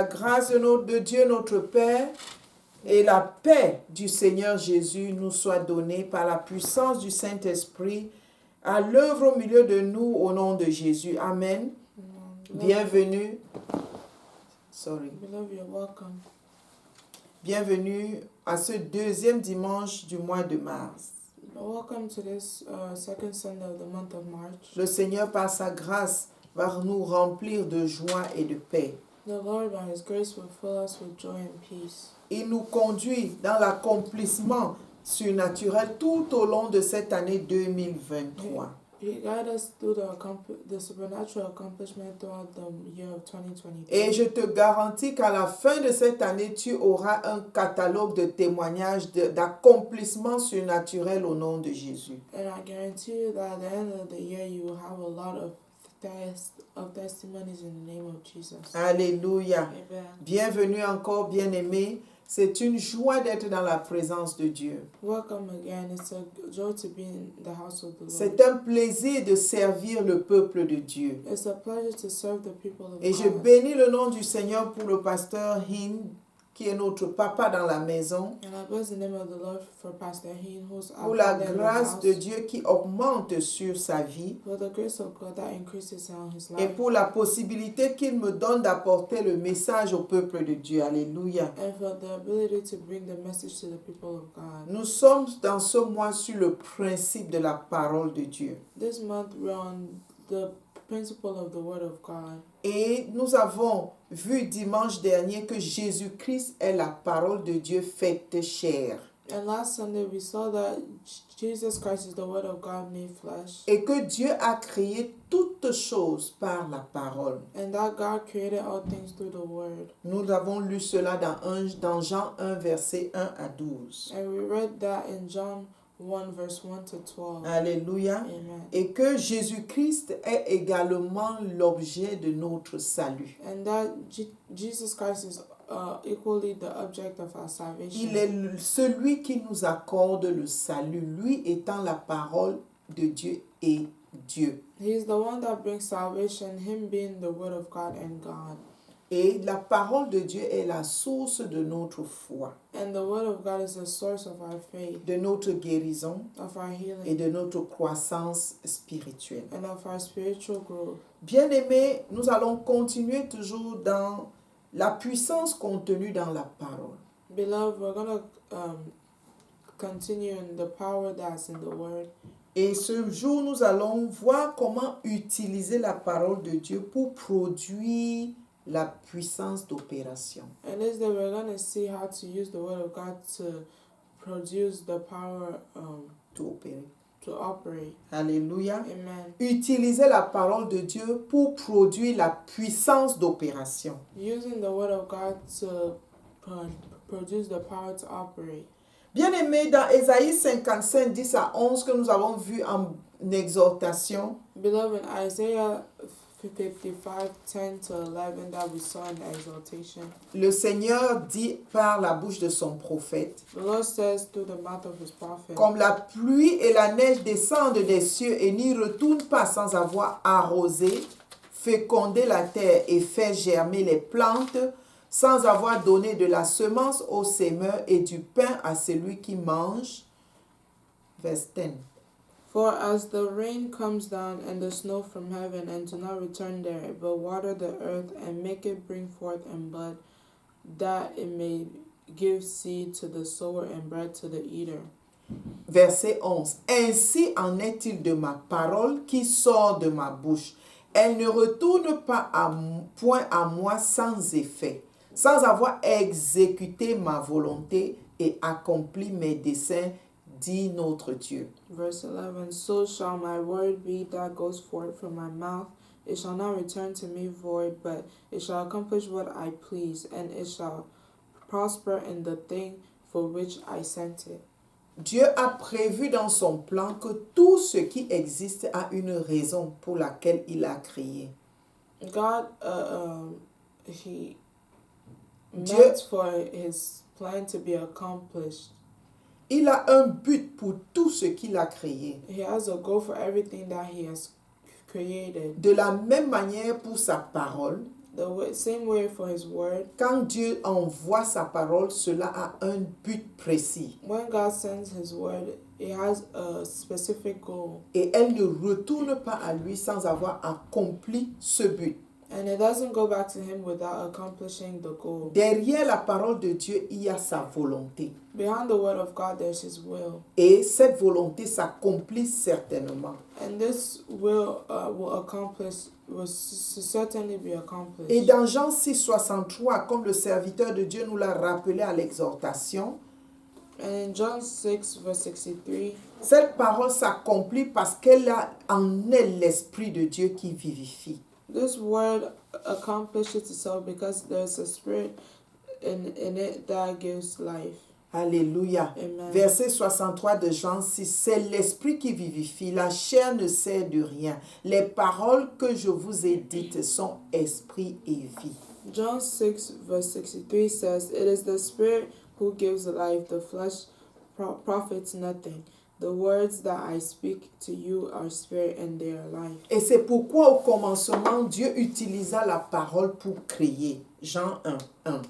La grâce de Dieu notre Père et la paix du Seigneur Jésus nous soit donnée par la puissance du Saint-Esprit à l'œuvre au milieu de nous au nom de Jésus. Amen. Bienvenue. Beloved, you're welcome. Bienvenue à ce deuxième dimanche du mois de mars. Welcome to this second Sunday of the month of March. Le Seigneur, par sa grâce, va nous remplir de joie et de paix. The Lord, by His grace, will fill us with joy and peace. Il nous conduit dans l'accomplissement surnaturel tout au long de cette année 2023. He guides us through the supernatural accomplishment throughout the year of 2023. Et je te garantis qu'à la fin de cette année, tu auras un catalogue de témoignages d'accomplissement surnaturel au nom de Jésus. And I guarantee you that at the end of the year, you will have a lot of testimonies in the name of Jesus. Alléluia. Amen. Bienvenue encore, bien-aimés. C'est une joie d'être dans la présence de Dieu. Welcome again. It's a joy to be in the house of the Lord. C'est un plaisir de servir le peuple de Dieu. It's a pleasure to serve the people of Et je God. bénis le nom du Seigneur pour le pasteur Hin, qui est notre papa dans la maison, And I bless the name of the Lord for Pastor Heen, who's pour our la father in the grâce house, de Dieu qui augmente sur sa vie for the grace of God that increases on his et life, pour la possibilité qu'il me donne d'apporter le message au peuple de Dieu. Alléluia. and for the ability to bring the message to the people of God. Nous sommes dans ce mois sur le principe de la parole de Dieu. This month we're on the principle of the Word of God. Et nous avons vu dimanche dernier que Jésus-Christ est la parole de Dieu faite chair. And last Sunday we saw that Jesus Christ is the Word of God made flesh, Et que Dieu a créé toutes choses par la parole. and that God created all things through the Word. Nous avons lu cela dans Jean 1, verset 1 à 12. And we read that in John 1 verse 1 to 12. Alléluia. Amen. Et que Jésus-Christ est également l'objet de notre salut. And that Jesus Christ is equally the object of our salvation. Il est celui qui nous accorde le salut, lui étant la parole de Dieu et Dieu. He is the one that brings salvation, Him being the Word of God and God. Et la parole de Dieu est la source de notre foi, And the Word of God is the source of our faith, de notre guérison of our et healing, de notre croissance spirituelle. and of our spiritual growth. Bien-aimés, nous allons continuer toujours dans la puissance contenue dans la parole. Beloved, we're going to continue in the power that's in the Word. Et ce jour, nous allons voir comment utiliser la parole de Dieu pour produire la puissance d'opération. And this day we're going to see how to use the Word of God to produce the power Tout opérer. to operate. Alléluia. Amen. Utiliser la parole de Dieu pour produire la puissance d'opération. Using the Word of God to produce the power to operate. Bien-aimés, dans Ésaïe 55, 10 à 11, que nous avons vu en exhortation, Beloved, Isaiah 55, 10 to 11 that we saw in the exaltation, le Seigneur dit par la bouche de son prophète, the Lord says through the mouth of His prophet, comme la pluie et la neige descendent des cieux et n'y retournent pas sans avoir arrosé, fécondé la terre et fait germer les plantes, sans avoir donné de la semence au semeur et du pain à celui qui mange. Verse 10. For as the rain comes down and the snow from heaven, and do not return there, but water the earth and make it bring forth and bud, that it may give seed to the sower and bread to the eater. Verset 11. Ainsi en est-il de ma parole qui sort de ma bouche. Elle ne retourne pas point à moi sans effet, sans avoir exécuté ma volonté et accompli mes desseins, dit notre Dieu. Verse 11, so shall my word be that goes forth from my mouth. It shall not return to me void, but it shall accomplish what I please, and it shall prosper in the thing for which I sent it. Dieu a prévu dans son plan que tout ce qui existe a une raison pour laquelle il a créé. God, He Dieu- meant for His plan to be accomplished. Il a un but pour tout ce qu'il a créé. He has a goal for everything that He has created. De la même manière pour sa parole, same way for His word. Quand Dieu envoie sa parole, cela a un but précis. When God sends His word, it has a specific goal. Et elle ne retourne pas à lui sans avoir accompli ce but. And it doesn't go back to Him without accomplishing the goal. Derrière la parole de Dieu, il y a sa volonté. Behind the word of God, there's His will. Et cette volonté s'accomplit certainement. And this will certainly be accomplished. Et dans Jean 6, 63, comme le serviteur de Dieu nous l'a rappelé à l'exhortation, And in John 6, verse 63, cette parole s'accomplit parce qu'elle a en elle l'Esprit de Dieu qui vivifie. this word accomplishes itself because there's a spirit in it that gives life. Alléluia. Amen. Verset 63 de Jean 6. C'est l'Esprit qui vivifie. La chair ne sert de rien. Les paroles que je vous ai dites sont esprit et vie. John 6, verse 63 says, It is the spirit who gives life, the flesh profits nothing. The words that I speak to you are spirit and they are life. Et c'est pourquoi au commencement, Dieu utilisa la parole pour créer. Jean 1, 1.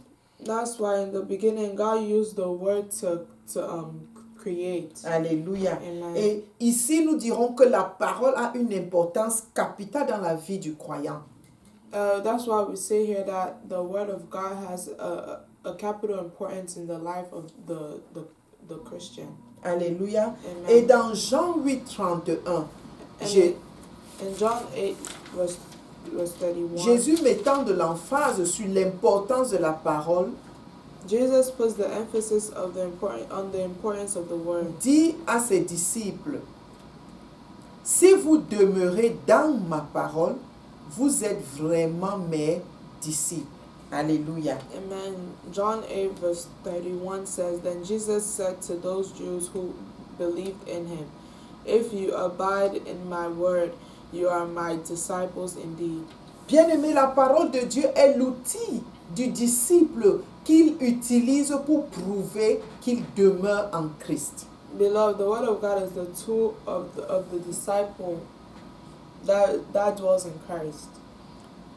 That's why in the beginning God used the word to create. Alléluia. Amen. Et ici, nous dirons que la parole a une importance capitale dans la vie du croyant. That's why we say here that the word of God has a capital importance in the life of the Christian. Alléluia. Amen. Et dans Jean 8, 31, In John 8, verse 31, Jésus mettant de l'emphase sur l'importance de la parole, Jesus puts the emphasis on the importance of the word. dit à ses disciples, si vous demeurez dans ma parole, vous êtes vraiment mes disciples. Alléluia. Amen. John 8, verse 31 says, Then Jesus said to those Jews who believed in him, If you abide in my word, you are my disciples indeed. Bien-aimé, la parole de Dieu est l'outil du disciple qu'il utilise pour prouver qu'il demeure en Christ. Beloved, the word of God is the tool of the disciple that dwells in Christ.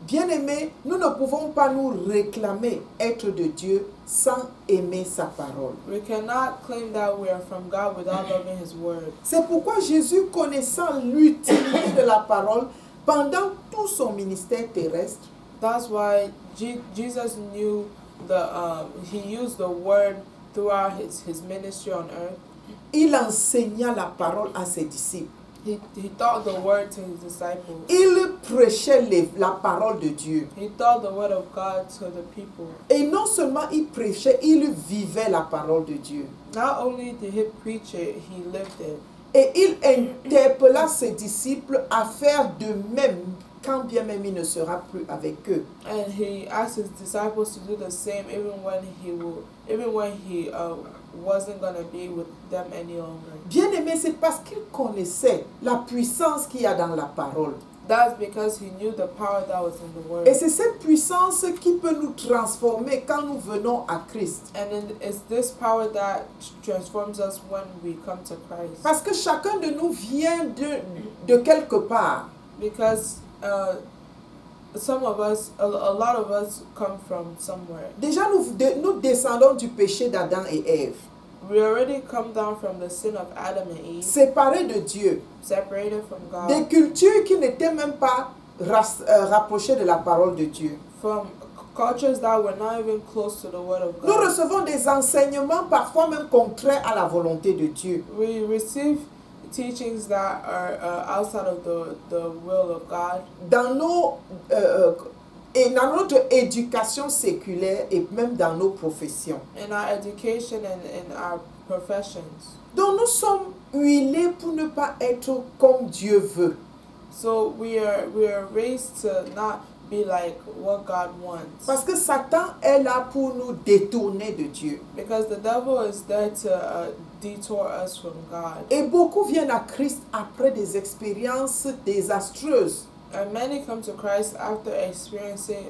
Bien-aimé, nous ne pouvons pas nous réclamer être de Dieu sans aimer sa parole. We cannot claim that we are from God without loving his word. C'est pourquoi Jésus, connaissant l'utilité de la parole pendant tout son ministère terrestre, That's why Jesus knew he used the word throughout his ministry on earth. il enseigna la parole à ses disciples. He taught the word to his disciples. Il prêchait la parole de Dieu. He taught the word of God to the people. Et non seulement il prêchait, il vivait la parole de Dieu. Not only did he preach it, he lived it. Et il interpella ses disciples à faire de même, quand bien même il ne sera plus avec eux. And he asked his disciples to do the same even when he wasn't going to be with them any longer. Bien-aimé, c'est parce qu'il connaissait la puissance qu'il y a dans la parole. That's because he knew the power that was in the word. Et c'est cette puissance qui peut nous transformer quand nous venons à Christ. And it's this power that transforms us when we come to Christ. Parce que chacun de nous vient de quelque part. Because some of us, a lot of us come from somewhere. Déjà, nous descendons du péché d'Adam et Ève. We already come down from the sin of Adam and Eve, Séparés de Dieu. separated from God, Des cultures qui n'étaient même pas rapprochées de la parole de Dieu. from cultures that were not even close to the word of Nous God. recevons des enseignements parfois même contraires à la volonté de Dieu. We receive teachings that are outside of the will of God. Dans notre éducation séculaire et même dans nos professions. In our education and in our professions. Donc nous sommes huilés pour ne pas être comme Dieu veut. So we are raised to not be like what God wants. Parce que Satan est là pour nous détourner de Dieu. Because the devil is there to detour us from God. Et beaucoup viennent à Christ après des expériences désastreuses. And many come to Christ after experiencing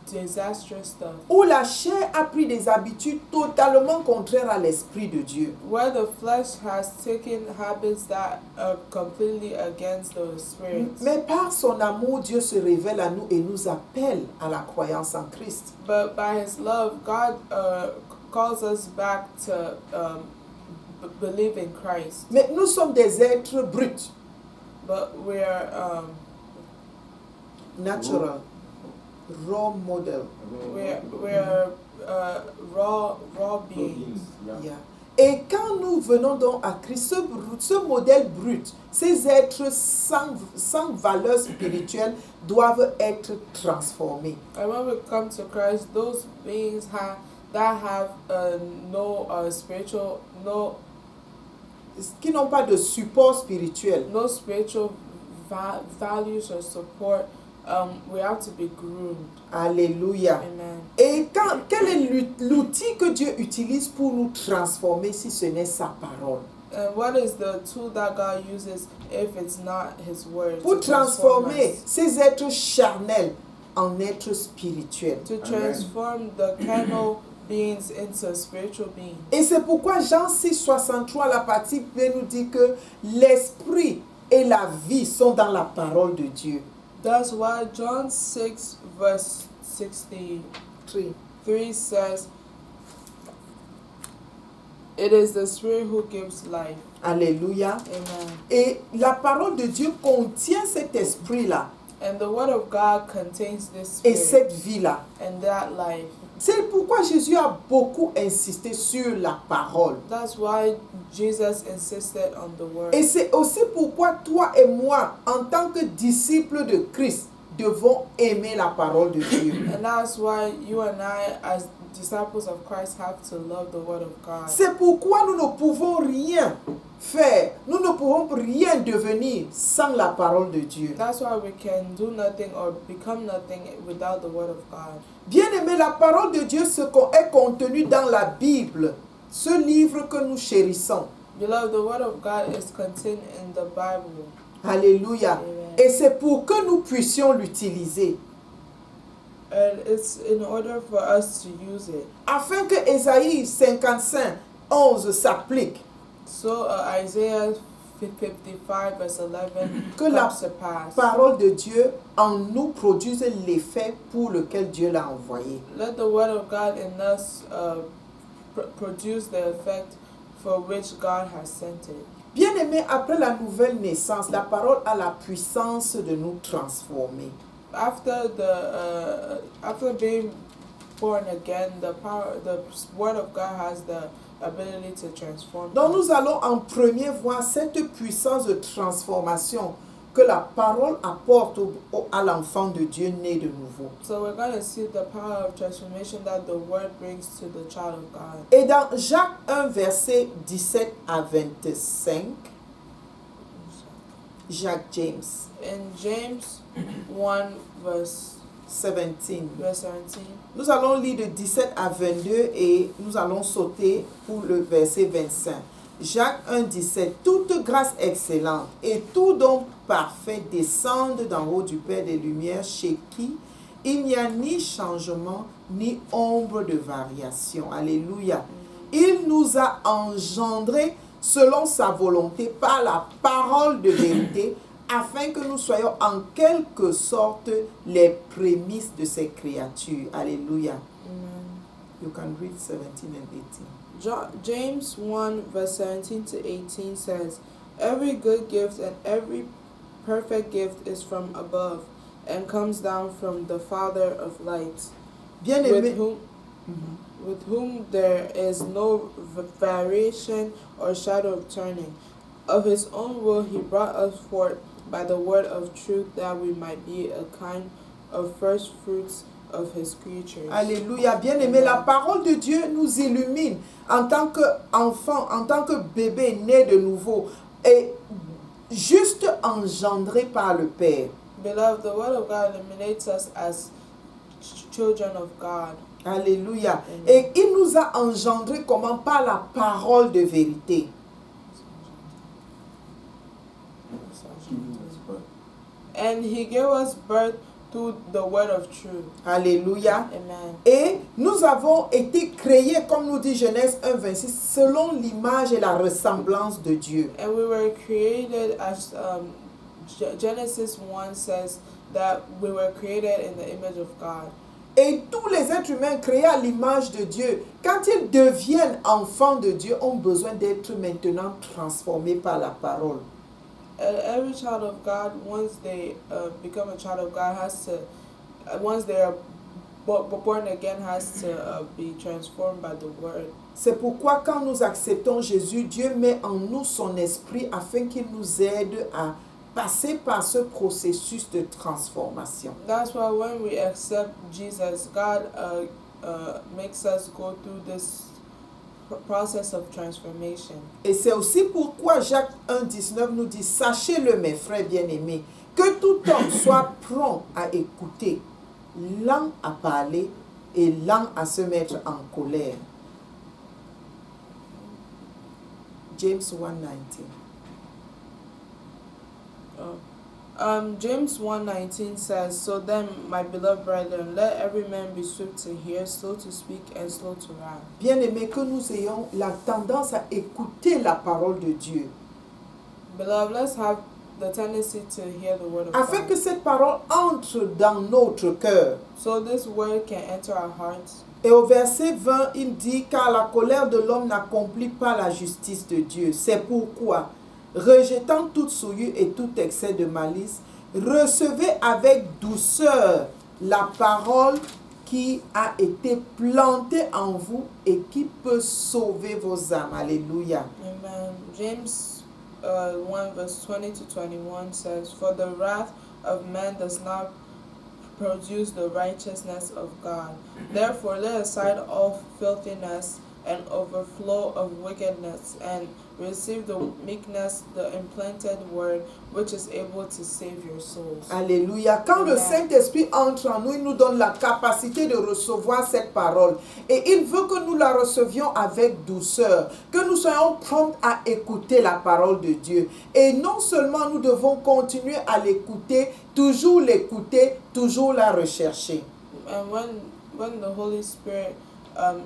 disastrous stuff. où la chair a pris des habitudes totalement contraires à l'Esprit de Dieu. Where the flesh has taken habits that are completely against the spirit. Mais par son amour, Dieu se révèle à nous et nous appelle à la croyance en Christ. But by His love, God calls us back to believe in Christ. Mais nous sommes des êtres bruts, But we're natural, raw model. we're raw beings. Yeah. Et quand nous venons donc à Christ, ce modèle brut, ces êtres sans valeur spirituelle doivent être transformés. And when we come to Christ, those beings that have no spiritual, Qui n'ont pas de support spirituel. no spiritual values or support, we have to be groomed. Alléluia. Amen. Et quel est l'outil que Dieu utilise pour nous transformer si ce n'est sa parole? And what is the tool that God uses if it's not His word? Pour to transform transformer us? ces êtres charnels en êtres spirituels. To transform the carnal beings into spiritual beings. Et c'est pourquoi Jean 6, 63, la partie B nous dit que l'esprit et la vie sont dans la parole de Dieu. That's why John 6 verse 63 says, "It is the Spirit who gives life." Alléluia. Amen. Et la parole de Dieu contient cet esprit-là And the Word of God contains this et Spirit cette vie-là. and that life. C'est pourquoi Jésus a beaucoup insisté sur la parole. That's why Jesus insisted on the Word. Et c'est aussi pourquoi toi et moi, en tant que disciples de Christ, devons aimer la parole de Dieu. And that's why you and I, as disciples of Christ, have to love the Word of God. C'est pourquoi nous ne pouvons rien faire, nous ne pouvons rien devenir sans la parole de Dieu. That's why we can do nothing or become nothing without the Word of God. Bien-aimé, la parole de Dieu est contenue dans la Bible, ce livre que nous chérissons. Beloved, the Word of God is contained in the Bible. Alléluia. Amen. Et c'est pour que nous puissions l'utiliser. And it's in order for us to use it. Afin que Ésaïe 55, 11 s'applique. So Isaiah 55 verse 11 Que la comes to pass. parole de Dieu en nous produise l'effet pour lequel Dieu l'a envoyé. Let the Word of God in us produce the effect for which God has sent it. Bien-aimé, après la nouvelle naissance, la parole a la puissance de nous transformer. After being born again, the Word of God has the ability to transform. Donc us. nous allons en premier voir cette puissance de transformation que la parole apporte à l'enfant de Dieu né de nouveau. So we're going to see the power of transformation that the Word brings to the child of God. Et dans Jacques 1, verset 17 à 25, Jacques James In James 1 verse 17, 17, nous allons lire de 17 à 22 et nous allons sauter pour le verset 25. Jacques 1, 17. Toute grâce excellente et tout don parfait descendent d'en haut du Père des Lumières, chez qui il n'y a ni changement ni ombre de variation. Alléluia. Il nous a engendrés selon sa volonté par la parole de vérité, afin que nous soyons en quelque sorte les prémices de ces créatures. Alléluia. Amen. You can read 17 and 18. James 1 verse 17 to 18 says, "Every good gift and every perfect gift is from above and comes down from the Father of lights, Bien-aimé, with whom there is no variation or shadow of turning. Of his own will he brought us forth by the word of truth, that we might be a kind of first fruits of his creatures." Alléluia. Bien-aimé, la parole de Dieu nous illumine en tant qu'enfant, en tant que bébé né de nouveau et juste engendré par le Père. Beloved, the word of God illuminates us as children of God. Alléluia. Amen. Et il nous a engendrés comment? Par la parole de vérité. And he gave us birth through the word of truth. Alléluia. Amen. Et nous avons été créés, comme nous dit Genèse 1:26, selon l'image et la ressemblance de Dieu. And we were created as Genesis 1 says that we were created in the image of God. Et tous les êtres humains créés à l'image de Dieu, quand ils deviennent enfants de Dieu, ont besoin d'être maintenant transformés par la parole. Every child of God, once they become a child of God, once they are born again, has to be transformed by the word. C'est pourquoi quand nous acceptons Jésus, Dieu met en nous son esprit afin qu'il nous aide à passer par ce processus de transformation. That's why when we accept Jesus, God makes us go through this process of transformation. Et c'est aussi pourquoi Jacques 1:19 nous dit: sachez-le, mes frères bien-aimés, que tout homme soit prompt à écouter, lent à parler et lent à se mettre en colère. James 1:19. James 1:19 says, "So then, my beloved brethren, let every man be swift to hear, slow to speak, and slow to wrath." Bien-aimés, que nous ayons la tendance à écouter la parole de Dieu, Beloved, let's have the tendency to hear the word of afin God, que cette parole entre dans notre cœur. so this word can enter our hearts. Et au verset 20, il dit: car la colère de l'homme n'accomplit pas la justice de Dieu. C'est pourquoi, rejetant toute souillure et tout excès de malice, recevez avec douceur la parole qui a été plantée en vous et qui peut sauver vos âmes. Alléluia. Amen. James 1 verse 20 to 21 says, "For the wrath of man does not produce the righteousness of God. Therefore lay aside all filthiness and overflow of wickedness, and receive the meekness, the implanted word, which is able to save your souls." Alléluia. Quand le Amen. Saint-Esprit entre en nous, il nous donne la capacité de recevoir cette parole. Et il veut que nous la recevions avec douceur, que nous soyons prompts à écouter la parole de Dieu. Et non seulement nous devons continuer à l'écouter, toujours la rechercher. And when the Holy Spirit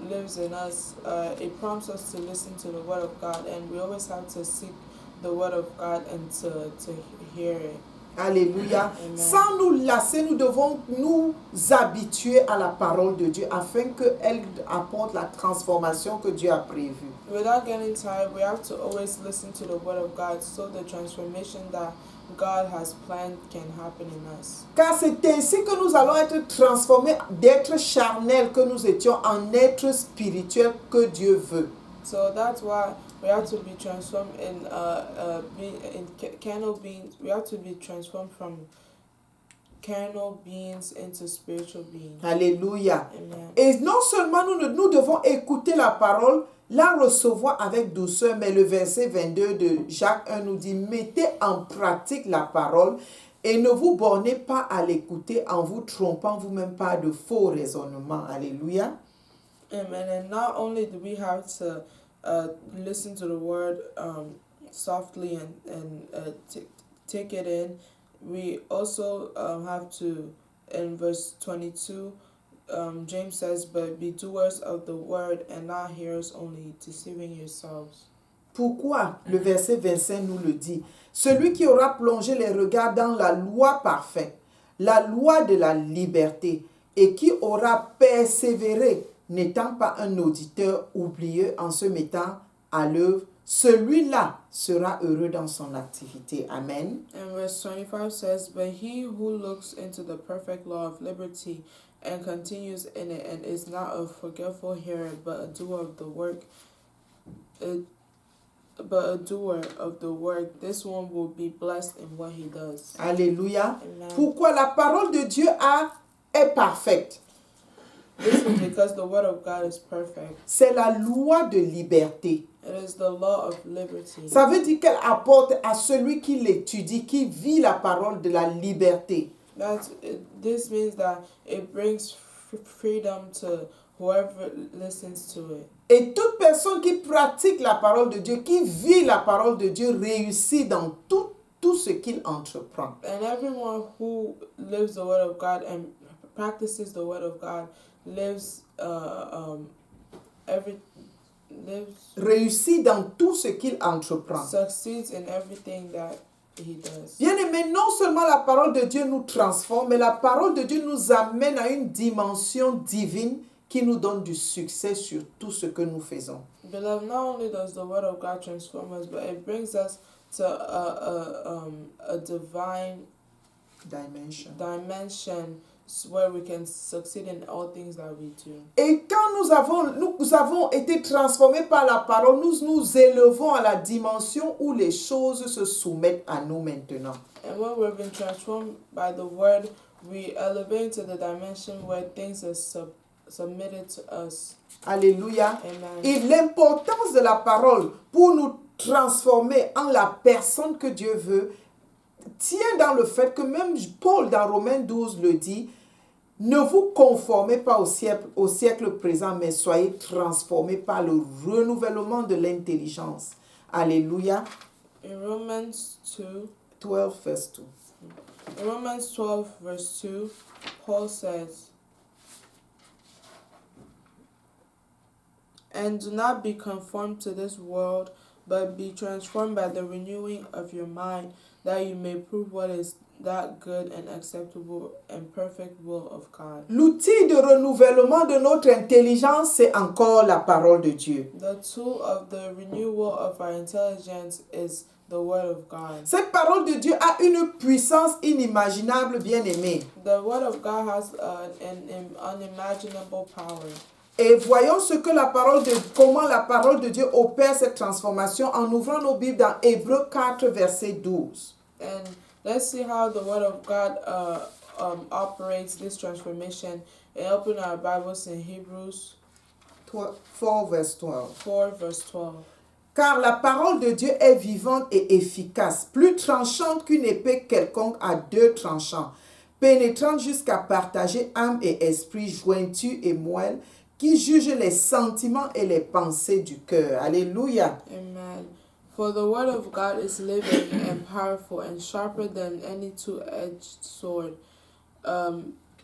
lives in us, it prompts us to listen to the word of God, and we always have to seek the word of God and to hear it. Alléluia. Amen. Sans nous lasser, nous devons nous habituer à la parole de Dieu afin qu'elle apporte la transformation que Dieu a prévue. Without getting tired, we have to always listen to the word of God, so the transformation that God has planned can happen in us. Car c'est ainsi que nous allons être transformés d'être charnels que nous étions en être spirituel que Dieu veut. So that's why we have to be transformed in carnal beings. We have to be transformed from carnal beings into spiritual beings. Alléluia. Amen. Et non seulement nous devons écouter la parole, la recevoir avec douceur, mais le verset 22 de Jacques 1 nous dit: mettez en pratique la parole et ne vous bornez pas à l'écouter en vous trompant vous-même par de faux raisonnements. Alléluia. Amen. And not only do we have to listen to the word softly and take it in, we also have to, in verse 22, James says, "But be doers of the word and not hearers only, deceiving yourselves." Pourquoi? Le verset 25 nous le dit. Celui qui aura plongé les regards dans la loi parfaite, la loi de la liberté, et qui aura persévéré, n'étant pas un auditeur oublieux en se mettant à l'œuvre, celui-là sera heureux dans son activité. Amen. And verse 25 says, "But he who looks into the perfect law of liberty and continues in it, and is not a forgetful hearer, but a doer of the work, this one will be blessed in what he does." Alléluia. Amen. Pourquoi? La parole de Dieu est parfaite. This is because the word of God is perfect. C'est la loi de liberté. It is the law of liberty. Ça veut dire qu'elle apporte à celui qui l'étudie, qui vit la parole de la liberté. This means that it brings freedom to whoever listens to it. Et toute personne qui pratique la parole de Dieu, qui vit la parole de Dieu, réussit dans tout ce ce qu'il entreprend. And everyone who lives the word of God and practices the word of God lives Réussit dans tout ce qu'il entreprend. succeeds in everything that he does. Bien-aimé, non seulement la parole de Dieu nous transforme, mais la parole de Dieu nous amène à une dimension divine qui nous donne du succès sur tout ce que nous faisons. Beloved, not only does the word of God transform us, but it brings us to a divine Dimension. dimension where we can succeed in all things that we do. Et quand nous avons été transformés par la parole, nous nous élevons à la dimension où les choses se soumettent à nous maintenant. And when we've been transformed by the word, we elevate to the dimension where things are submitted to us. Alléluia. Amen. Et l'importance de la parole pour nous transformer en la personne que Dieu veut tient dans le fait que même Paul dans Romains 12 le dit, ne vous conformez pas au siècle présent, mais soyez transformés par le renouvellement de l'intelligence. Alléluia. In Romans 12 verse 2. In Romans 12 verse 2, Paul says, "And do not be conformed to this world, but be transformed by the renewing of your mind, that you may prove what is that good and acceptable and perfect will of God." L'outil de renouvellement de notre intelligence, c'est encore la parole de Dieu. The tool of the renewal of our intelligence is the word of God. Cette parole de Dieu a une puissance inimaginable, bien-aimée. The word of God has an unimaginable power. Et voyons comment la parole de Dieu opère cette transformation en ouvrant nos Bibles dans Hébreux 4, verset 12. And let's see how the word of God operates this transformation, and open our Bibles in Hebrews 4, verse 12. 4 verse 12. Car la parole de Dieu est vivante et efficace, plus tranchante qu'une épée quelconque à deux tranchants, pénétrante jusqu'à partager âme et esprit, jointure et moelle, qui juge les sentiments et les pensées du cœur. Alléluia. Amen. For the word of God is living and powerful and sharper than any two-edged sword,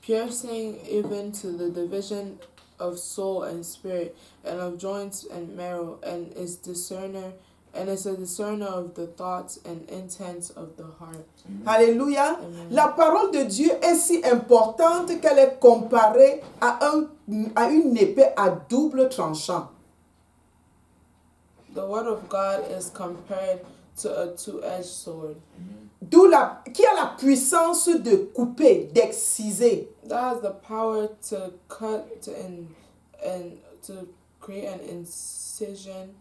piercing even to the division of soul and spirit, and of joints and marrow, and is a discerner of the thoughts and intents of the heart. Alléluia. Amen. La parole de Dieu est si importante qu'elle est comparée à une épée à double tranchant. The word of God is compared to a two-edged sword. Qui a la puissance de couper, d'exciser. That has the power to cut and to create an incision.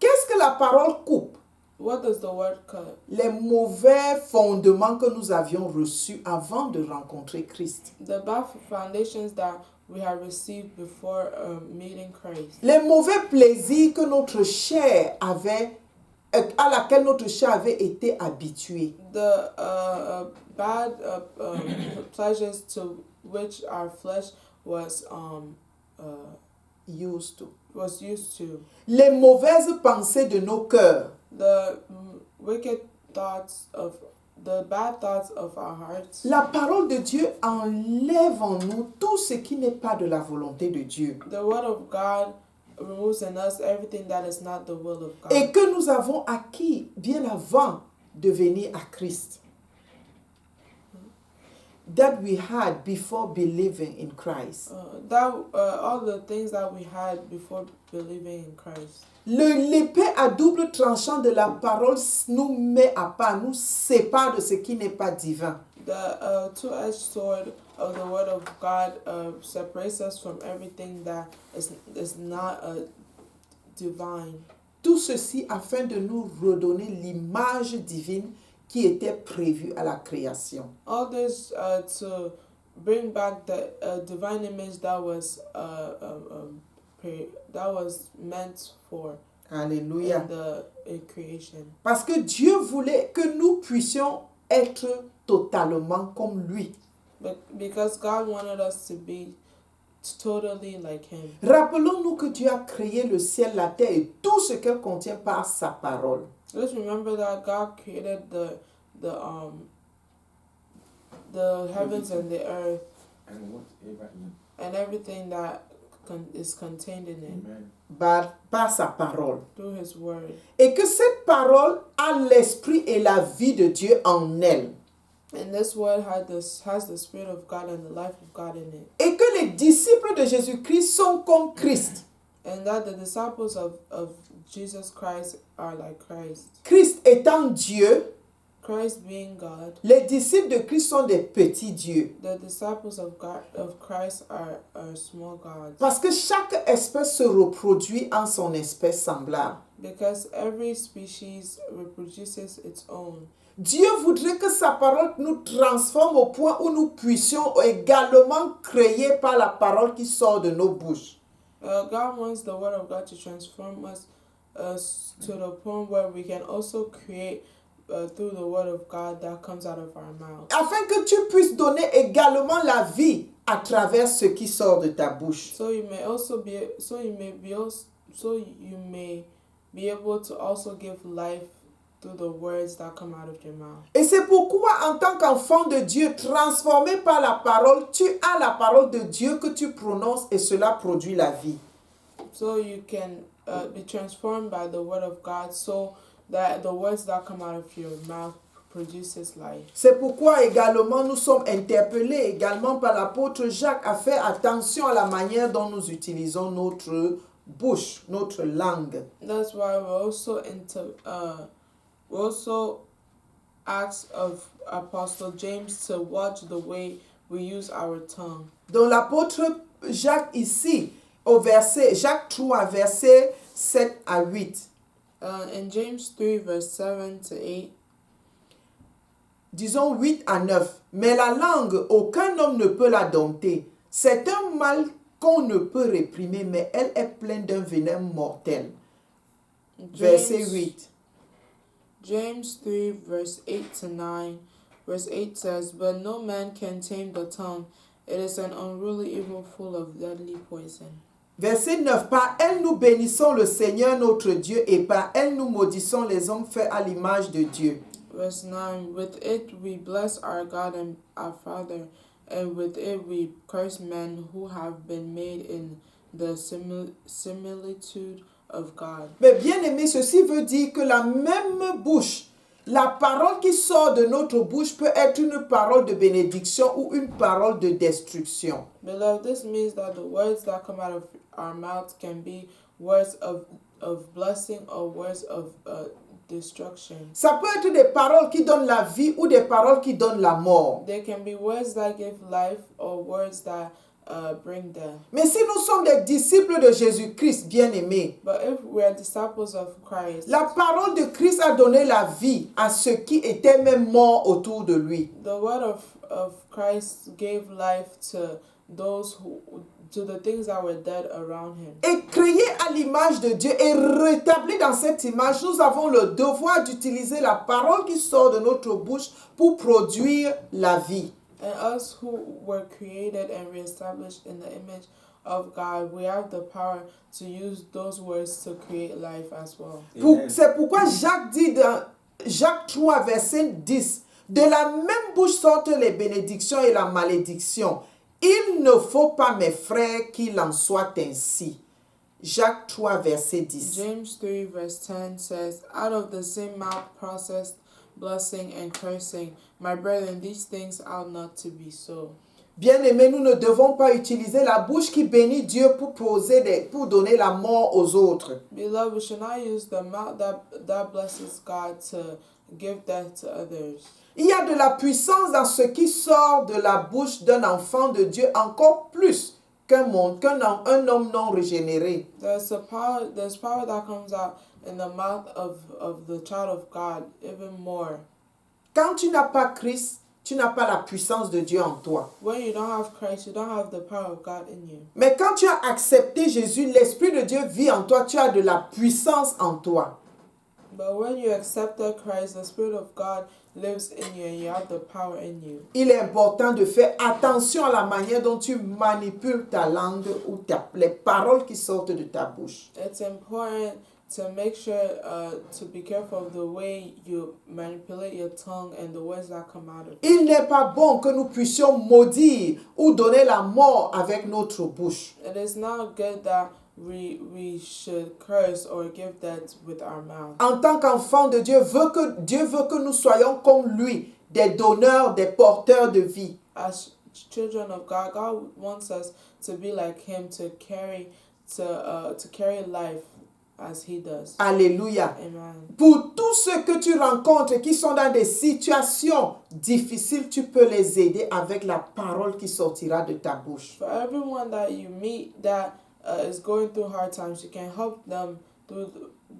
Qu'est-ce que la parole coupe? What does the word cut? Les mauvais fondements que nous avions reçus avant de rencontrer Christ. The bad foundations that we have received before meeting Christ. Les mauvais plaisirs que notre chair à laquelle notre chair avait été habituée. The bad pleasures to which our flesh was Used to. Les mauvaises pensées de nos cœurs. The bad thoughts of our hearts. La parole de Dieu enlève en nous tout ce qui n'est pas de la volonté de Dieu. The word of God removes in us everything that is not the will of God. Et que nous avons acquis bien avant de venir à Christ. That we had before believing in Christ. All the things that we had before believing in Christ. L'épée à double tranchant de la parole nous met à part, nous sépare de ce qui n'est pas divin. The two-edged sword of the word of God separates us from everything that is not divine. Tout ceci afin de nous redonner l'image divine qui était prévue à la création. All this to bring back the divine image that was meant for. Alléluia. In creation. Parce que Dieu voulait que nous puissions être totalement comme lui. Because God wanted us to be totally like him. Rappelons-nous que Dieu a créé le ciel, la terre et tout ce qu'elle contient par sa parole. Let's remember that God created the heavens and the earth and whatever in and everything that is contained in it Amen. par sa parole. through His word. Et que cette parole a l'esprit et la vie de Dieu en elle. And this word has the Spirit of God and the life of God in it. Et que les disciples de Jésus-Christ sont comme Christ. And that the disciples of Jesus Christ are like Christ. Christ étant Dieu, Christ being God, les disciples de Christ sont des petits dieux. the disciples of Christ are small gods. Parce que chaque espèce se reproduit en son espèce semblable. Because every species reproduces its own. Dieu voudrait que sa parole nous transforme au point où nous puissions également créer par la parole qui sort de nos bouches. God wants the word of God to transform us to the point where we can also create through the word of God that comes out of our mouth. Afin que tu puisses donner également la vie à travers ce qui sort de ta bouche. So you may be able to also give life through the words that come out of your mouth. Et c'est pourquoi en tant qu'enfant de Dieu transformé par la parole, tu as la parole de Dieu que tu prononces et cela produit la vie. So you can be transformed by the word of God, so that the words that come out of your mouth produces life. C'est pourquoi également nous sommes interpellés également par l'apôtre Jacques à faire attention à la manière dont nous utilisons notre bouche, notre langue. That's why we also asked of Apostle James to watch the way we use our tongue. Donc l'apôtre Jacques ici, au Jacques 3, versets 7 à 8. In James 3, verse 7 to 8. Disons 8 à 9. Mais la langue, aucun homme ne peut la dompter. C'est un mal qu'on ne peut réprimer, mais elle est pleine d'un venin mortel. Verset 8. James 3, verse 8 to 9. Verse 8 says, But no man can tame the tongue. It is an unruly evil full of deadly poison. Verset 9. Par elle nous bénissons le Seigneur notre Dieu et par elle nous maudissons les hommes faits à l'image de Dieu. Verse 9. With it we bless our God and our Father, and with it we curse men who have been made in the similitude of God. Mais bien aimé, ceci veut dire que la même bouche, la parole qui sort de notre bouche peut être une parole de bénédiction ou une parole de destruction. Beloved, this means that the words that come out of our mouths can be words of blessing or words of destruction. Ça peut être des paroles qui donnent la vie ou des paroles qui donnent la mort. There can be words that give life or words that bring death. Mais si nous sommes des disciples de Jésus-Christ, bien-aimés, But if we are disciples of Christ, la parole de Christ a donné la vie à ceux qui étaient même morts autour de lui. the word of Christ gave life to the things that were dead around him. Et créé à l'image de Dieu et rétabli dans cette image, nous avons le devoir d'utiliser la parole qui sort de notre bouche pour produire la vie. And us who were created and reestablished in the image of God, we have the power to use those words to create life as well. C'est pourquoi Jacques dit dans Jacques 3, verset 10, de la même bouche sortent les bénédictions et la malédiction. Il ne faut pas, mes frères, qu'il en soit ainsi. Jacques 3, verset 10. James 3, verse 10 says, Out of the same mouth processed blessing and cursing. My brethren, these things ought not to be so. Bien-aimés, nous ne devons pas utiliser la bouche qui bénit Dieu pour donner la mort aux autres. Beloved, we should not use the mouth that blesses God to give death to others. Il y a de la puissance dans ce qui sort de la bouche d'un enfant de Dieu, encore plus qu'un homme non régénéré. There's power that comes out in the mouth of the child of God, even more. Quand tu n'as pas Christ, tu n'as pas la puissance de Dieu en toi. When you don't have Christ, you don't have the power of God in you. Mais quand tu as accepté Jésus, l'Esprit de Dieu vit en toi, tu as de la puissance en toi. But when you accepted Christ, the Spirit of God lives in you and you have the power in you. Il est important de faire attention à la manière dont tu manipules ta langue ou les paroles qui sortent de ta bouche. It's important to make sure to be careful of the way you manipulate your tongue and the words that come out of it. Il n'est pas bon que nous puissions maudire ou donner la mort avec notre bouche. It is not good that we should curse or give that with our mouth. En tant qu'enfant de Dieu veut que nous soyons comme lui, des donneurs, des porteurs de vie. As children of God, God wants us to be like Him, to carry life as He does. Alléluia. Amen. Pour tous ceux que tu rencontres qui sont dans des situations difficiles, tu peux les aider avec la parole qui sortira de ta bouche. For everyone that you meet that is going through hard times, you can help them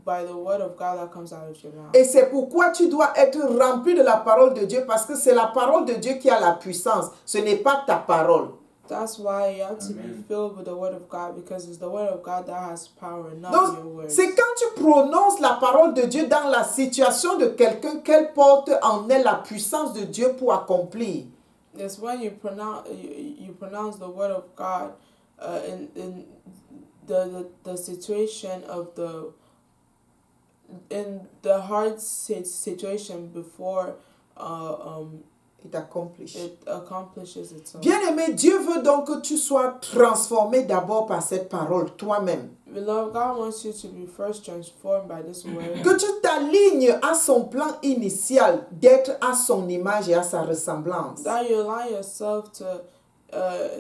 by the word of God that comes out of your mouth. Et c'est pourquoi tu dois être rempli de la parole de Dieu, parce que c'est la parole de Dieu qui a la puissance, ce n'est pas ta parole. That's why you have to be Amen. filled with the word of God, because it's the word of God that has power, not Donc, your words. c'est quand tu prononces la parole de Dieu dans la situation de quelqu'un qu'elle porte en elle la puissance de Dieu pour accomplir. It's when you pronounce the word of God in the situation of in the hard situation before Il t'accomplit. it accomplishes itself. Bien-aimé, Dieu veut donc que tu sois transformé d'abord par cette parole, toi-même. Beloved, God wants you to be first transformed by this word. Que tu t'alignes à son plan initial d'être à son image et à sa ressemblance. That you align yourself to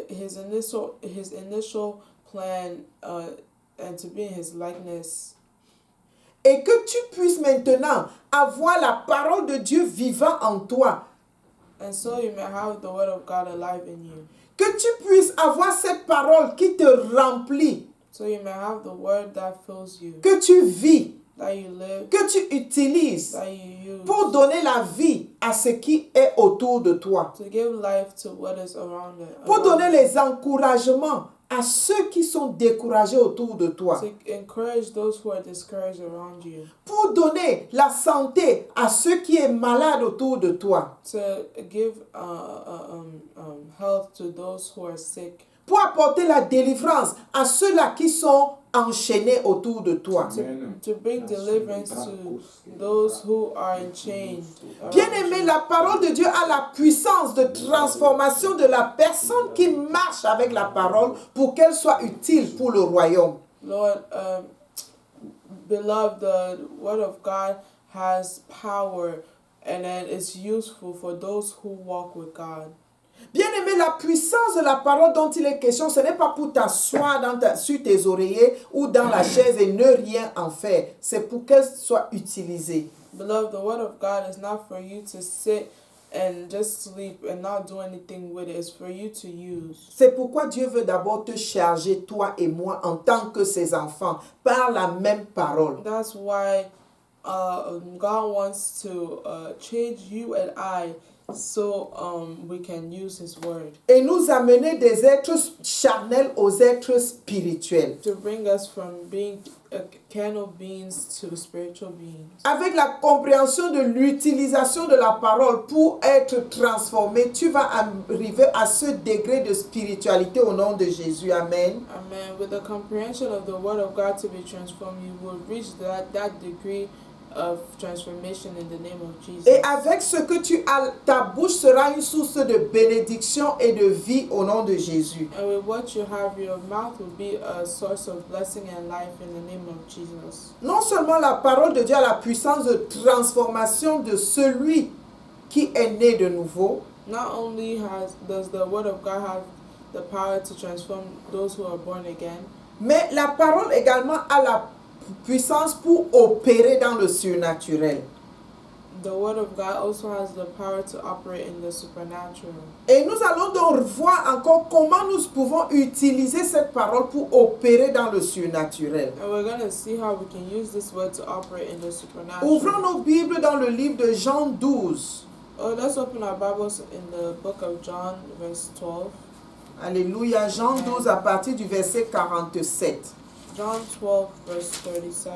his initial plan and to be in his likeness. Et que tu puisses maintenant avoir la parole de Dieu vivant en toi. And so you may have the word of God alive in you. Que tu puisses avoir cette parole qui te remplit. So you may have the word that fills you, Que tu vis. that you live, Que tu utilises that you use pour donner la vie à ce qui est autour de toi. to give life to what is around it. Pour donner les encouragements à ceux qui sont découragés autour de toi. To encourage those who are discouraged around you. Pour donner la santé à ceux qui sont malades autour de toi. To give health to those who are sick. Pour apporter la délivrance à ceux-là qui sont enchaînés autour de toi. To bring deliverance to those who are in chains. Bien-aimé, la parole de Dieu a la puissance de transformation de la personne qui marche avec la parole pour qu'elle soit utile pour le royaume. Lord, beloved, the word of God has power and then it's useful for those who walk with God. Bien-aimé, la puissance de la parole dont il est question, ce n'est pas pour t'asseoir sur tes oreillers ou dans la chaise et ne rien en faire. C'est pour qu'elle soit utilisée. Beloved, the word of God is not for you to sit and just sleep and not do anything with it. It's for you to use. C'est pourquoi Dieu veut d'abord te charger, toi et moi, en tant que ses enfants, par la même parole. That's why God wants to change you and I so we can use His word. Et nous amener des êtres charnels aux êtres spirituels. To bring us from being carnal beings to spiritual beings. Avec la compréhension de l'utilisation de la parole pour être transformé, tu vas arriver à ce degré de spiritualité au nom de Jésus. Amen. Amen. With the comprehension of the word of God to be transformed, you will reach that degree of transformation in the name of Jesus. Et avec ce que tu as, ta bouche sera une source de bénédiction et de vie au nom de Jésus. And with what you have, your mouth will be a source of blessing and life in the name of Jesus. Non seulement la parole de Dieu a la puissance de transformation de celui qui est né de nouveau, Not only does the word of God have the power to transform those who are born again, mais la parole également a la puissance pour opérer dans le surnaturel. the word of God also has the power to operate in the supernatural. Et nous allons donc voir encore comment nous pouvons utiliser cette parole pour opérer dans le surnaturel. And we're going to see how we can use this word to operate in the supernatural. Ouvrons nos Bibles dans le livre de Jean 12. Oh, let's open our Bibles in the book of John, verse 12. Alléluia, Jean 12 à partir du verset 47. John 12, verse 37.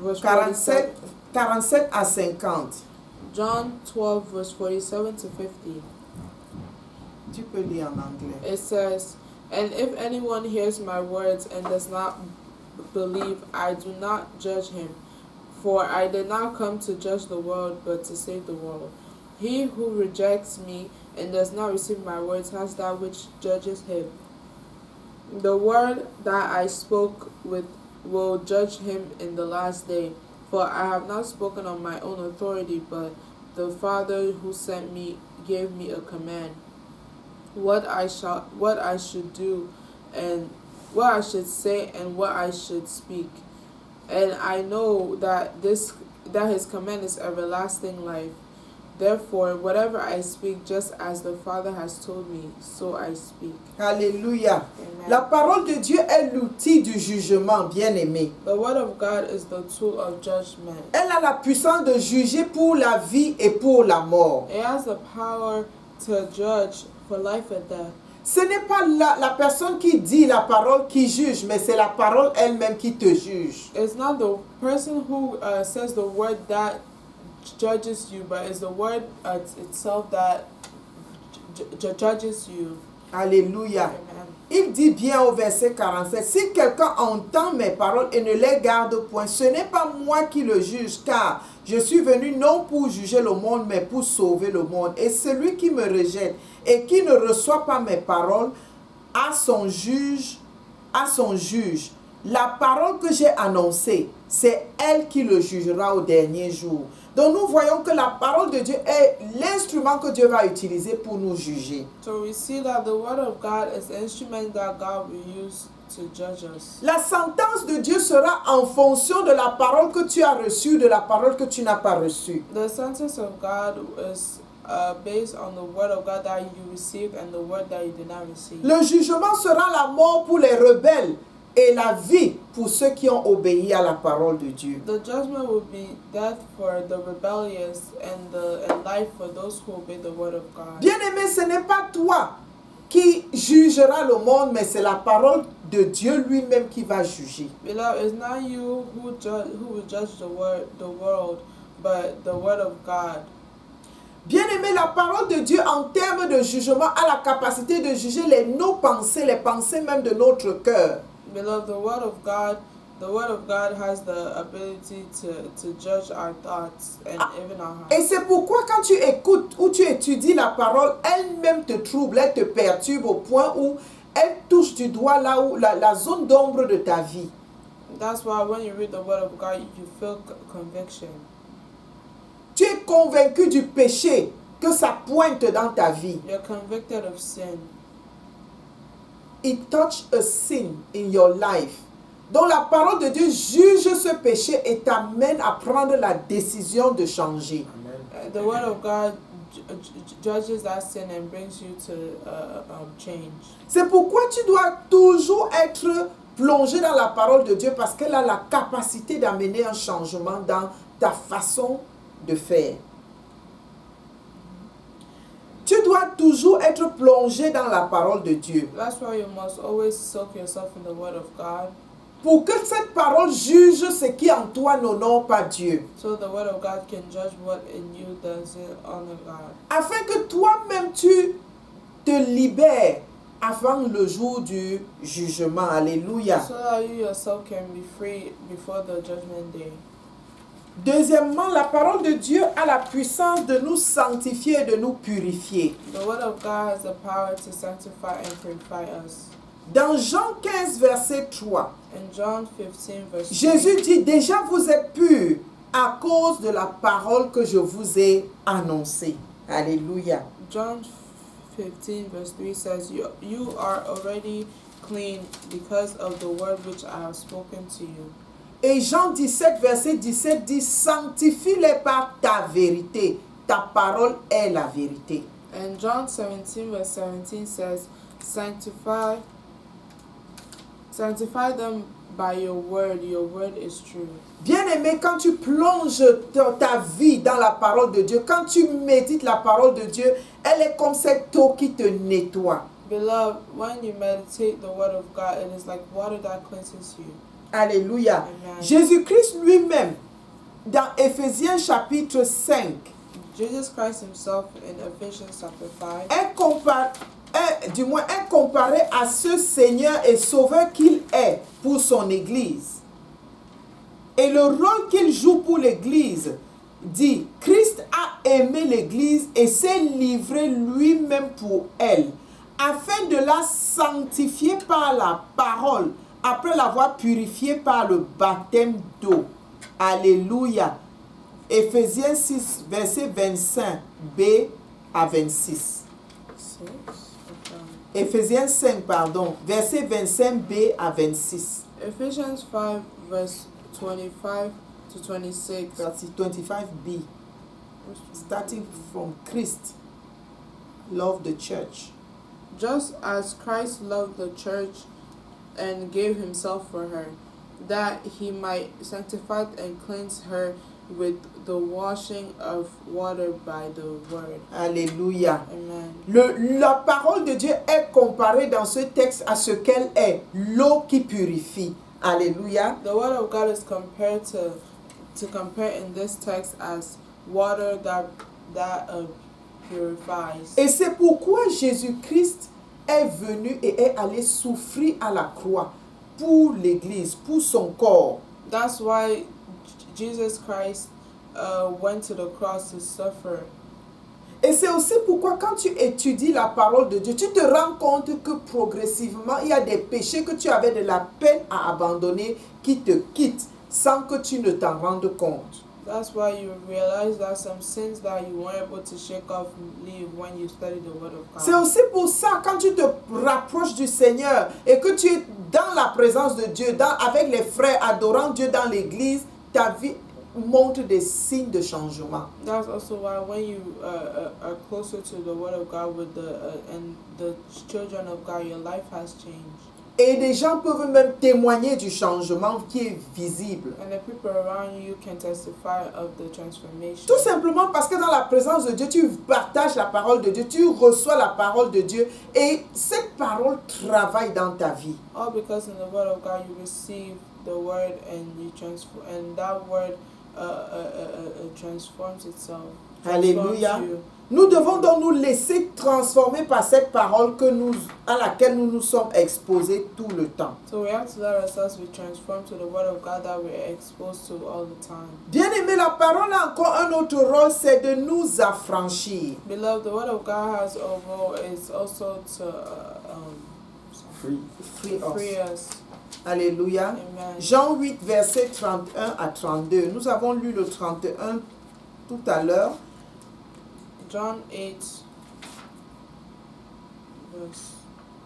Verse 47 à 50. John 12, verse 47 to 50. Tu peux lire en anglais. It says, And if anyone hears my words and does not believe, I do not judge him. For I did not come to judge the world, but to save the world. He who rejects me and does not receive my words has that which judges him. The word that I spoke with will judge him in the last day. For I have not spoken on my own authority, but the Father who sent me gave me a command, what I should do, and what I should say, and what I should speak. And I know that his command is everlasting life. Therefore, whatever I speak, just as the Father has told me, so I speak. Alléluia. Amen. La parole de Dieu est l'outil du jugement, bien-aimé. The word of God is the tool of judgment. Elle a la puissance de juger pour la vie et pour la mort. It has the power to judge for life and death. Ce n'est pas la personne qui dit la parole qui juge, mais c'est la parole elle-même qui te juge. It's not the person who says the word that judges you, but it's the word itself that judges you. Alléluia. Amen. Il dit bien au verset 47, si quelqu'un entend mes paroles et ne les garde point, ce n'est pas moi qui le juge, car je suis venu non pour juger le monde, mais pour sauver le monde. Et celui qui me rejette et qui ne reçoit pas mes paroles à son juge. La parole que j'ai annoncée, c'est elle qui le jugera au dernier jour. Donc nous voyons que la parole de Dieu est l'instrument que Dieu va utiliser pour nous juger. So we see that the word of God is the instrument that God will use to judge us. La sentence de Dieu sera en fonction de la parole que tu as reçue, de la parole que tu n'as pas reçue. The sentence of God is based on the word of God that you received and the word that you did not receive. Le jugement sera la mort pour les rebelles et la vie pour ceux qui ont obéi à la parole de Dieu. The judgment will be death for the rebellious and life for those who obey the word of God. Bien-aimé, ce n'est pas toi qui jugera le monde, mais c'est la parole de Dieu lui-même qui va juger. Beloved, it's not you who will judge the world, but the word of God. Bien-aimé, la parole de Dieu en termes de jugement a la capacité de juger nos pensées, les pensées même de notre cœur. Beloved, the word of God has the ability to judge our thoughts and even our hearts. Et c'est pourquoi quand tu écoutes ou tu étudies la parole, elle-même te trouble, elle te perturbe au point où elle touche du doigt là où la zone d'ombre de ta vie. That's why when you read the word of God, you feel conviction. Tu es convaincu du péché que ça pointe dans ta vie. You're convicted of sin. It touch a sin in your life. Donc la parole de Dieu juge ce péché et t'amène à prendre la décision de changer. Amen. The word of God judges that sin and brings you to change. C'est pourquoi tu dois toujours être plongé dans la parole de Dieu parce qu'elle a la capacité d'amener un changement dans ta façon de faire. Tu dois toujours être plongé dans la parole de Dieu That's why you must always soak yourself in the word of God, pour que cette parole juge ce qui en toi n'honore pas Dieu. so the word of God can judge what in you doesn't honor God. Afin que toi-même tu te libères avant le jour du jugement. Alléluia. So that you yourself can be free before the judgment day. Deuxièmement, la parole de Dieu a la puissance de nous sanctifier et de nous purifier. The word of God has the power to sanctify and purify us. Dans Jean 15, verset 3, In John 15, verse 3, Jésus dit, déjà vous êtes purs à cause de la parole que je vous ai annoncée. Alléluia. John 15, verse 3 says, you are already clean because of the word which I have spoken to you. Et Jean 17, verset 17 dit, sanctifie-les par ta vérité. Ta parole est la vérité. And John 17, verse 17 says, sanctify them by your word is true. Bien-aimé, quand tu plonges ta vie dans la parole de Dieu, quand tu médites la parole de Dieu, elle est comme cette eau qui te nettoie. Beloved, when you meditate the word of God, it is like water that cleanses you. Alléluia. Amen. Jésus-Christ lui-même, dans Éphésiens chapitre 5, Jesus Christ himself in Ephesians chapter 5, du moins est comparé à ce Seigneur et Sauveur qu'il est pour son Église. Et le rôle qu'il joue pour l'Église dit, Christ a aimé l'Église et s'est livré lui-même pour elle, afin de la sanctifier par la parole, après l'avoir purifiée par le baptême d'eau. Alléluia. Éphésiens 6, verset 25b à 26. Éphésiens 5, pardon, verset 25b à 26. Ephesians 5, verse 25 to 26. Verset 25b. Starting from Christ, love the church. Just as Christ loved the church and gave himself for her, that he might sanctify and cleanse her with the washing of water by the word. Alléluia. Amen. La parole de Dieu est comparée dans ce texte à ce qu'elle est, l'eau qui purifie. Alléluia. The word of God is compared to compare in this text as water that purifies. Et c'est pourquoi Jésus-Christ est venu et est allé souffrir à la croix pour l'Église, pour son corps. That's why Jesus Christ went to the cross to suffer. Et c'est aussi pourquoi quand tu étudies la parole de Dieu, tu te rends compte que progressivement, il y a des péchés que tu avais de la peine à abandonner qui te quittent sans que tu ne t'en rendes compte. That's why you realize that some sins that you weren't able to shake off leave when you study the Word of God. C'est aussi pour ça, quand tu te rapproches du Seigneur et que tu es dans la présence de Dieu, avec les frères adorant Dieu dans l'église, ta vie montre des signes de changement. That's also why when you are closer to the Word of God with and the children of God, your life has changed. Et des gens peuvent même témoigner du changement qui est visible. And the people around you can testify of the transformation. Tout simplement parce que dans la présence de Dieu, tu partages la parole de Dieu, tu reçois la parole de Dieu et cette parole travaille dans ta vie. All because in the Word of God you receive the Word and you transform, and that Word transforms itself. Alléluia. Nous devons donc nous laisser transformer par cette parole à laquelle nous nous sommes exposés tout le temps. So we have to let ourselves be transformed to the Word of God that we're exposed to all the time. Bien aimé, la parole a encore un autre rôle, c'est de nous affranchir. Beloved, the Word of God has a role is also to free us. Alléluia. Amen. Jean 8, verset 31 à 32. Nous avons lu le 31 tout à l'heure. John 8, verse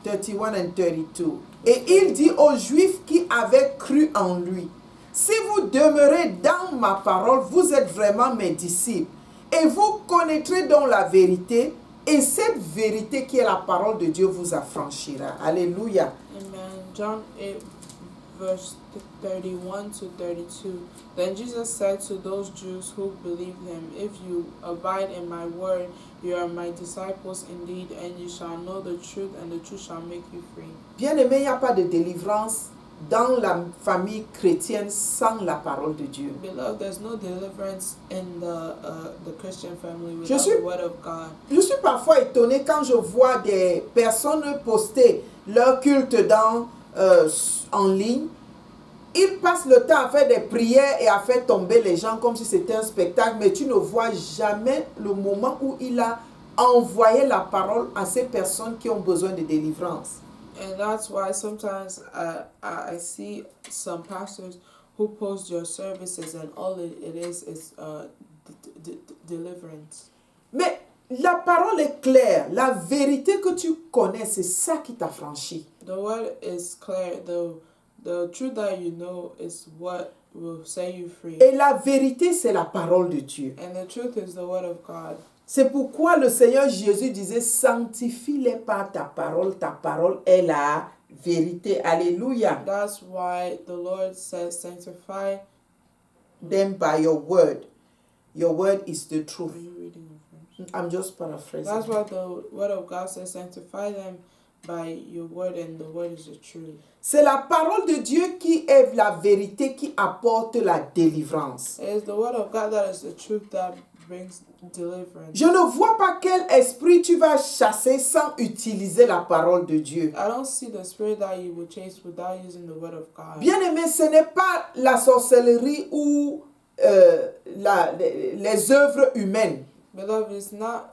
31 and 32. Et il dit aux Juifs qui avaient cru en lui, si vous demeurez dans ma parole, vous êtes vraiment mes disciples. Et vous connaîtrez donc la vérité. Et cette vérité qui est la parole de Dieu vous affranchira. Alléluia. Amen. John 8, verse 31 to 32. Then Jesus said to those Jews who believed him, if you abide in my word, you are my disciples indeed, and you shall know the truth, and the truth shall make you free. Bien aimé, il n'y a pas de délivrance dans la famille chrétienne sans la parole de Dieu. Beloved, there's no deliverance in the Christian family without the word of God. Je suis parfois étonnée quand je vois des personnes poster leur culte en ligne. Ils passent le temps à faire des prières et à faire tomber les gens comme si c'était un spectacle, mais tu ne vois jamais le moment où il a envoyé la parole à ces personnes qui ont besoin de délivrance. And that's why sometimes I see some pastors who post your services and all it is deliverance. Mais la parole est claire, la vérité que tu connais, c'est ça qui t'affranchit. The word is clear. The truth that you know is what will set you free. Et la vérité, c'est la parole de Dieu. And the truth is the word of God. C'est pourquoi le Seigneur Jésus disait, sanctifie-les par ta parole est la vérité. Alléluia. That's why the Lord says, sanctify them by your word. Your word is the truth. Are you reading the verse? I'm just paraphrasing. That's why the word of God says, sanctify them by your word, and the word is the truth. C'est la parole de Dieu qui est la vérité, qui apporte la délivrance. It is the word of God that is the truth that brings deliverance. Je ne vois pas quel esprit tu vas chasser sans utiliser la parole de Dieu. I don't see the spirit that you will chase without using the word of God. Bien-aimé, ce n'est pas la sorcellerie ou les œuvres humaines. Beloved, it's not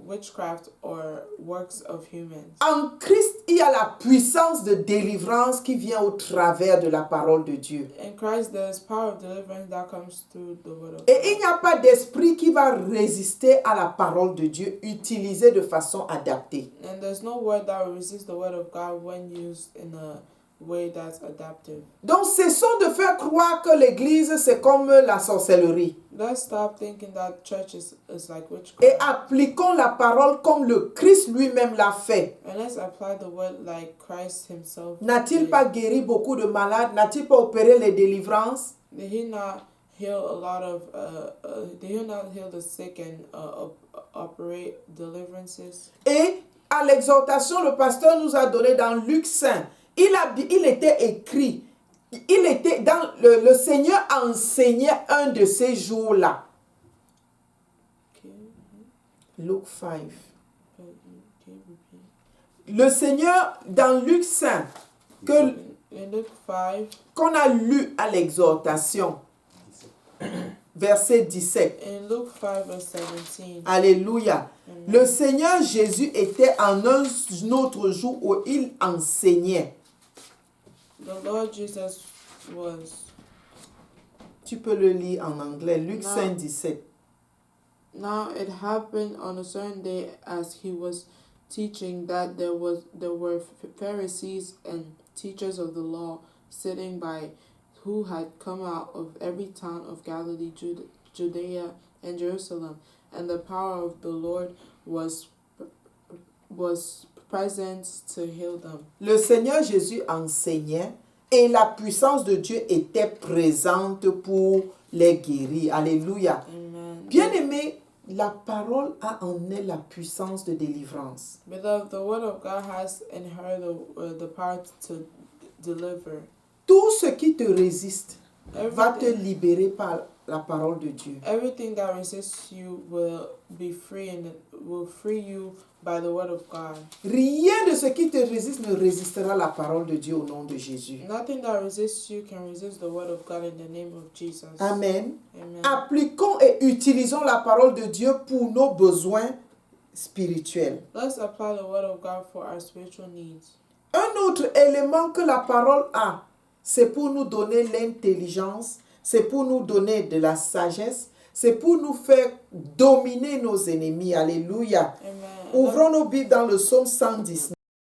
witchcraft or works of humans. En Christ, il y a la puissance de délivrance qui vient au travers de la parole de Dieu. In Christ, there is power of deliverance that comes through the word of Et God. il n'y a pas d'esprit qui va résister à la parole de Dieu utilisée de façon adaptée. And there's no word that will resist the word of God when used in a way that's adaptive. Donc, cessons de faire croire que l'Église, c'est comme la sorcellerie. Let's stop thinking that church is like Et witchcraft. appliquons la parole comme le Christ lui-même l'a fait. And let's apply the word like Christ himself N'a-t-il did. pas guéri beaucoup de malades? N'a-t-il pas opéré les délivrances? Did he not heal a lot of did he not heal the sick and operate deliverances? Et à l'exhortation, le pasteur nous a donné dans Luc 5, il était écrit, il était dans le Seigneur enseignait un de ces jours-là. Okay. Luc 5. Can you repeat? Le Seigneur, dans Luc 5, In Luke 5, qu'on a lu à l'exhortation, verset 17. in Luke 5 verse 17. Alléluia. Le Seigneur Jésus était en un autre jour où il enseignait. The Lord Jesus was. Tu peux le lire en anglais. Luc Non. 5, 17. Now it happened on a certain day as he was teaching that there were Pharisees and teachers of the law sitting by, who had come out of every town of Galilee, Judea, and Jerusalem, and the power of the Lord was present to heal them. Le Seigneur Jésus enseignait et la puissance de Dieu était présente pour les guérir. Alléluia. Amen. Bien-aimé, la parole a en elle la puissance de délivrance. Beloved, the word of God has in her the power to deliver. Tout ce qui te résiste va te Everything, libérer par la parole de Dieu. everything that resists you will be free and will free you by the word of God. Rien de ce qui te résiste ne résistera à la parole de Dieu au nom de Jésus. Nothing that resists you can resist the word of God in the name of Jesus. Amen. Amen. Appliquons et utilisons la parole de Dieu pour nos besoins spirituels. Let's apply the word of God for our spiritual needs. Un autre élément que la parole a, c'est pour nous donner l'intelligence, c'est pour nous donner de la sagesse, c'est pour nous faire dominer nos ennemis. Alléluia. Amen. Ouvrons nos Bibles dans le psaume 119.